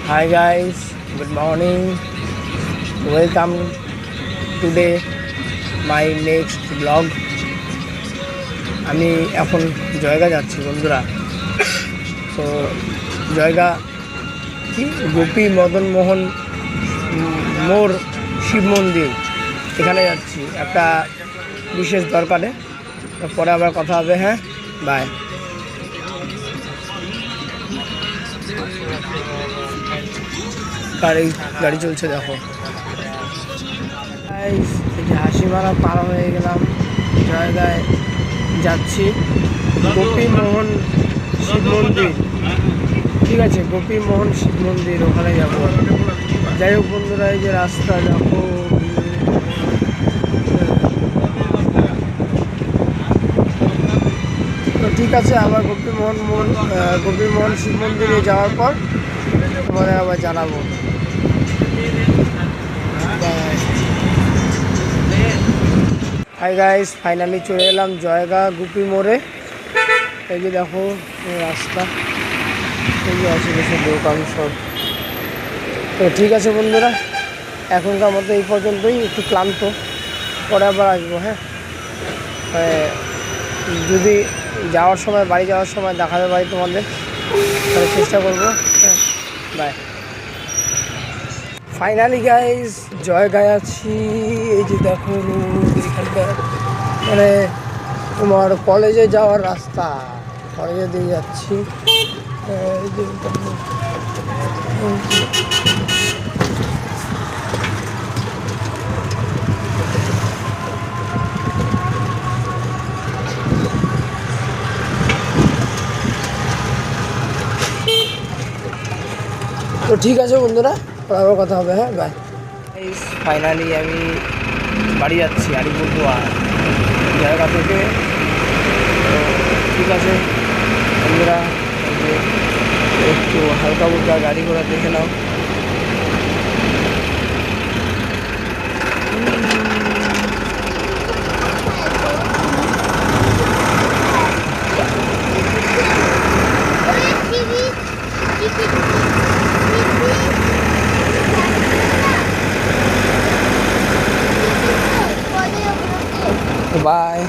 Hi guys, good morning. Welcome today my next vlog. আমি এখন জয়গা যাচ্ছি বন্ধুরা। তো জয়গা কি গোপী মদন মোহন মোর শিব মন্দির, এখানে যাচ্ছি একটা বিশেষ দরকারে। পরে আবার কথা হবে। হ্যাঁ, বাই। গাড়ি চলছে দেখো। হাসিমারা পার হয়ে গেলাম, জায়গায় যাচ্ছি গোপী মোহন শিব মন্দির। ঠিক আছে, গোপী মোহন শিব মন্দির, ওখানে যাবো। যাই হোক বন্ধুরা, এই যে রাস্তা দেখো। তো ঠিক আছে, আবার গোপী মোহন শিব মন্দিরে যাওয়ার পর তোমাদের আবার জানাবো। হাই গাইস, ফাইনালি চলে এলাম জয়গা গোপী মোড়ে। এই যে দেখো রাস্তা, এই যে আশেপাশে দোকান সব। তো ঠিক আছে বন্ধুরা, এখনকার মতো এই পর্যন্তই। একটু ক্লান্ত, পরে আবার আসবো। হ্যাঁ, যদি বাড়ি যাওয়ার সময় দেখাতে পারি তোমাদের, তাহলে চেষ্টা করবো। হ্যাঁ, বাই। ফাইনালি গাইস জয়গায় আছি। এই যে দেখো এখানটা মানে তোমার কলেজে যাওয়ার রাস্তা, কলেজে দিয়ে যাচ্ছি। তো ঠিক আছে বন্ধুরা, আবার কথা হবে। হ্যাঁ, বাই। ফাইনালি আমি বাড়ি যাচ্ছি আলিপুরদুয়ার জায়গা থেকে। তো ঠিক আছে বন্ধুরা, একটু হালকা ফুলকা গাড়ি ঘোড়া দেখে নাও। বাই।